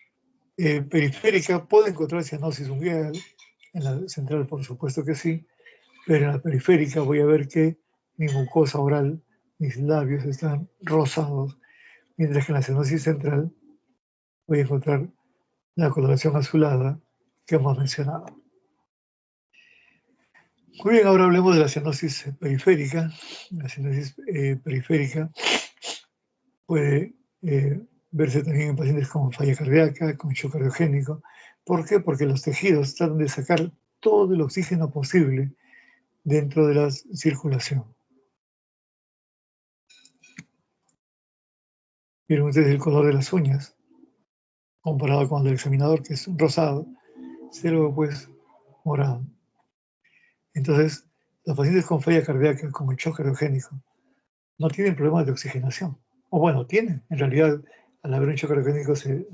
periférica puede encontrar cianosis ungueal, en la central por supuesto que sí, Pero en la periférica voy a ver que mi mucosa oral, mis labios están rosados, mientras que en la cianosis central voy a encontrar la coloración azulada que hemos mencionado. Muy bien, ahora hablemos de la cianosis periférica. La cianosis periférica puede verse también en pacientes con falla cardíaca, con shock cardiogénico. ¿Por qué? Porque los tejidos tratan de sacar todo el oxígeno posible dentro de la circulación. Miren ustedes el color de las uñas, comparado con el del examinador, que es rosado, cero pues morado. Entonces, los pacientes con falla cardíaca, con el shock cardiogénico, no tienen problemas de oxigenación. O bueno, tienen. En realidad, al haber un shock cardiogénico se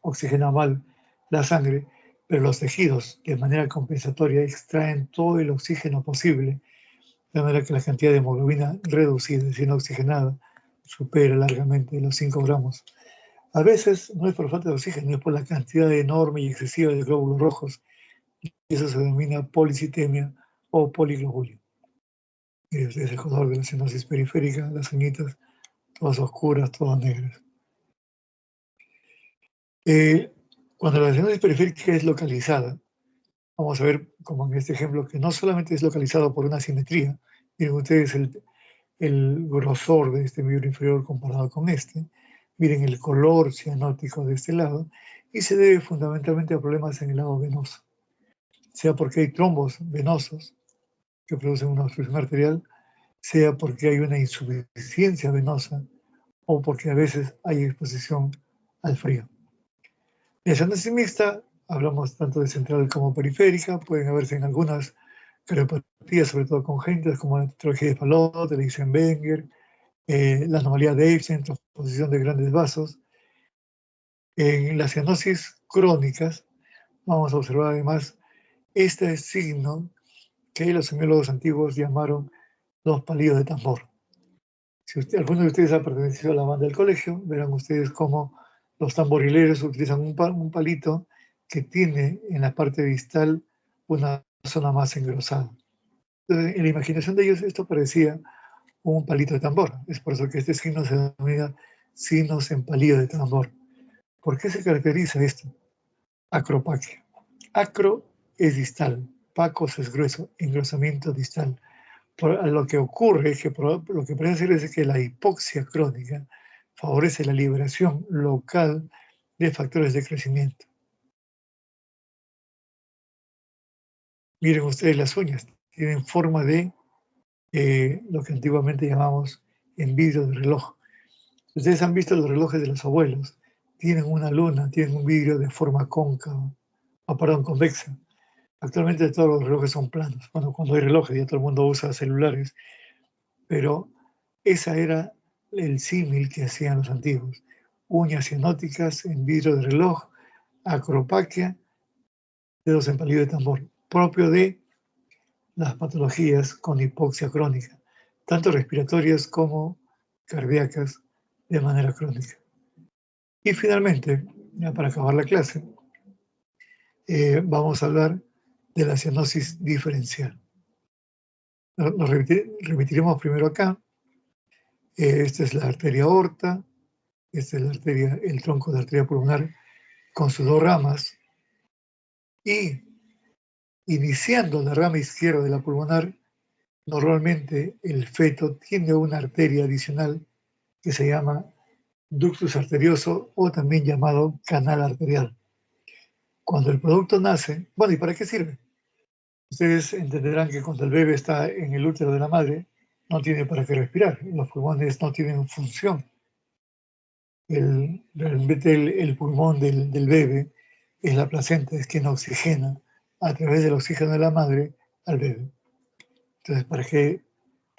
oxigena mal la sangre, pero los tejidos, de manera compensatoria, extraen todo el oxígeno posible, de manera que la cantidad de hemoglobina reducida, es decir, no oxigenada, supera largamente los 5 gramos. A veces no es por falta de oxígeno, es por la cantidad enorme y excesiva de glóbulos rojos, y eso se denomina policitemia o poliglobulia. Es el color de la cianosis periférica, las uñitas todas oscuras, todas negras. Cuando la cianosis periférica es localizada, vamos a ver, como en este ejemplo, que no solamente es localizado por una simetría, miren ustedes el grosor de este miembro inferior comparado con este, miren el color cianótico de este lado, y se debe fundamentalmente a problemas en el lado venoso, sea porque hay trombos venosos que producen una obstrucción arterial, sea porque hay una insuficiencia venosa o porque a veces hay exposición al frío. La cianosis mixta, hablamos tanto de central como periférica, pueden haberse en algunas cardiopatías, sobre todo congénitas, como la tetralogía de Fallot, el Eisenmenger, la anomalía de Evsen, transposición de grandes vasos. En las cianosis crónicas, vamos a observar además este signo que los semiólogos antiguos llamaron los palillos de tambor. Si alguno de ustedes ha pertenecido a la banda del colegio, verán ustedes cómo los tamborileros utilizan un palito que tiene en la parte distal una zona más engrosada. Entonces, en la imaginación de ellos esto parecía un palito de tambor. Es por eso que este signo se denomina signos en palillo de tambor. ¿Por qué se caracteriza esto? Acropaquia. Acro es distal, pacos es grueso, engrosamiento distal. Lo que ocurre es que lo que parece ser es que la hipoxia crónica favorece la liberación local de factores de crecimiento. Miren ustedes las uñas, tienen forma de lo que antiguamente llamamos en vidrio de reloj. Ustedes han visto los relojes de los abuelos, tienen una luna, tienen un vidrio de forma cóncava, convexa. Actualmente todos los relojes son planos. Bueno, cuando hay relojes ya todo el mundo usa celulares, pero esa era el símil que hacían los antiguos. Uñas cianóticas en vidrio de reloj, acropaquia, dedos en palillo de tambor, propio de las patologías con hipoxia crónica, tanto respiratorias como cardíacas de manera crónica. Y finalmente, ya para acabar la clase, vamos a hablar de la cianosis diferencial. Nos remitiremos primero acá. Esta es la arteria aorta, esta es la arteria, el tronco de la arteria pulmonar con sus dos ramas, y iniciando la rama izquierda de la pulmonar, normalmente el feto tiene una arteria adicional que se llama ductus arterioso o también llamado canal arterial. Cuando el producto nace, bueno, ¿y para qué sirve? Ustedes entenderán que cuando el bebé está en el útero de la madre, no tiene para qué respirar, los pulmones no tienen función. Realmente el pulmón del bebé es la placenta, es quien oxigena a través del oxígeno de la madre al bebé. Entonces, ¿para qué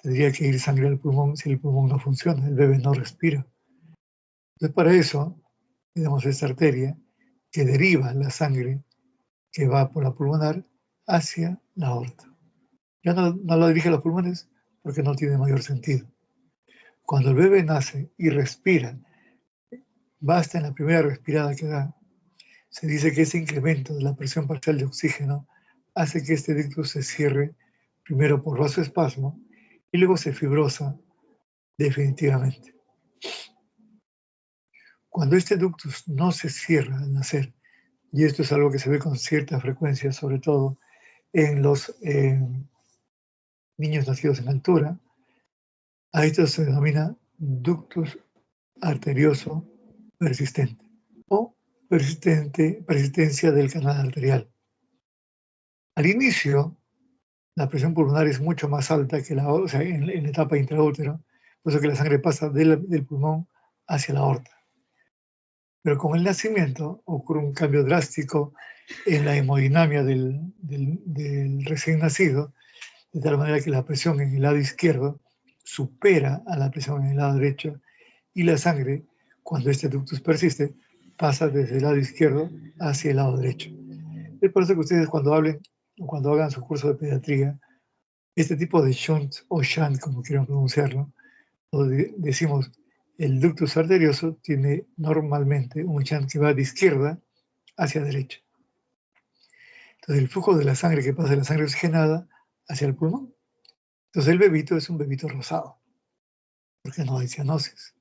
tendría que ir sangre al pulmón si el pulmón no funciona? El bebé no respira. Entonces, para eso tenemos esta arteria que deriva la sangre que va por la pulmonar hacia la aorta. Ya no la dirige a los pulmones porque no tiene mayor sentido. Cuando el bebé nace y respira, basta en la primera respirada que da, se dice que ese incremento de la presión parcial de oxígeno hace que este ductus se cierre primero por vasoespasmo y luego se fibrosa definitivamente. Cuando este ductus no se cierra al nacer, y esto es algo que se ve con cierta frecuencia, sobre todo en los niños nacidos en altura, a esto se denomina ductus arterioso persistente o persistencia del canal arterial. Al inicio, la presión pulmonar es mucho más alta que en la etapa intraútero, por eso que la sangre pasa del pulmón hacia la aorta. Pero con el nacimiento ocurre un cambio drástico en la hemodinamia del recién nacido, de tal manera que la presión en el lado izquierdo supera a la presión en el lado derecho y la sangre, cuando este ductus persiste, pasa desde el lado izquierdo hacia el lado derecho. Es por eso que ustedes cuando hagan su curso de pediatría, este tipo de shunt o shunt, como quieran pronunciarlo, decimos el ductus arterioso tiene normalmente un shunt que va de izquierda hacia derecha. Entonces el flujo de la sangre que pasa de la sangre oxigenada hacia el pulmón. Entonces el bebito es un bebito rosado, porque no hay cianosis.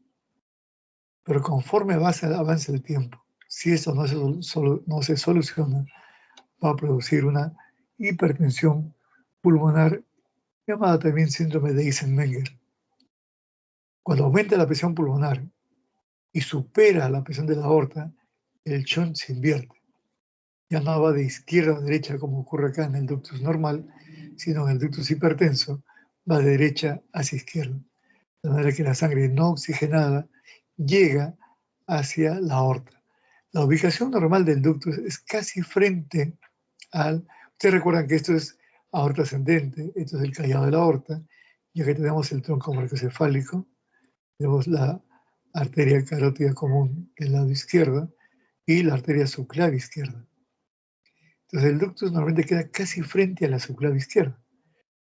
Pero conforme avance el tiempo, si esto no se soluciona, va a producir una hipertensión pulmonar llamada también síndrome de Eisenmenger. Cuando aumenta la presión pulmonar y supera la presión de la aorta, el shunt se invierte. Ya no va de izquierda a derecha como ocurre acá en el ductus normal, sino en el ductus hipertenso va de derecha hacia izquierda. De manera que la sangre no oxigenada llega hacia la aorta. La ubicación normal del ductus es casi frente al... Ustedes recuerdan que esto es aorta ascendente, esto es el callado de la aorta, y aquí tenemos el tronco brachiocefálico, tenemos la arteria carótida común del lado izquierdo y la arteria subclavia izquierda. Entonces el ductus normalmente queda casi frente a la subclavia izquierda.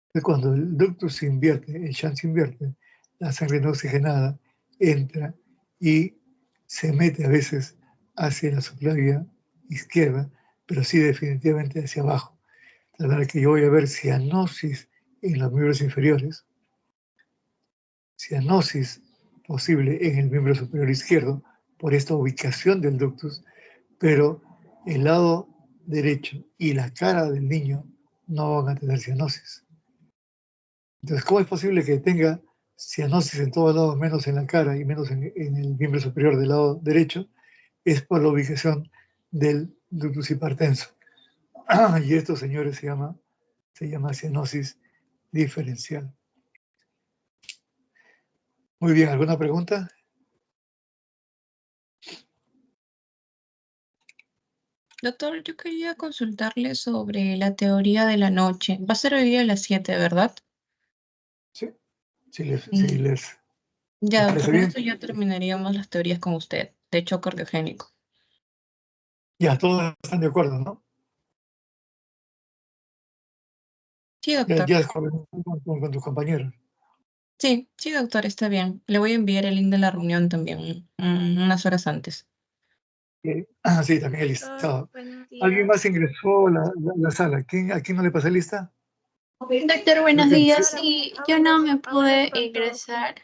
Entonces cuando el ductus se invierte, el shunt se invierte, la sangre no oxigenada entra y se mete a veces hacia la subclavia izquierda, pero sí definitivamente hacia abajo. De manera que yo voy a ver cianosis en los miembros inferiores, cianosis posible en el miembro superior izquierdo por esta ubicación del ductus, pero el lado derecho y la cara del niño no van a tener cianosis. Entonces, ¿cómo es posible que tenga cianosis en todos lados, menos en la cara y menos en el miembro superior del lado derecho? Es por la ubicación del ductus hipertenso. Y esto, señores, se llama cianosis diferencial. Muy bien, ¿alguna pregunta? Doctor, yo quería consultarle sobre la teoría de la noche. Va a ser hoy día a las 7, ¿verdad? Sí, si les Ya, doctor, parece con bien. esto ya terminaríamos las teorías con usted, de choque cardiogénico. Ya, todos están de acuerdo, ¿no? Sí, Ya, doctor. ya con tus compañeros. Sí, sí, doctor, está bien. Le voy a enviar el link de la reunión también, unas horas antes. Sí, también el listado. Buenos días. ¿Alguien más ingresó a la sala? ¿A quién no le pasé lista? Doctor, buenos días. Sí, yo no me pude ingresar.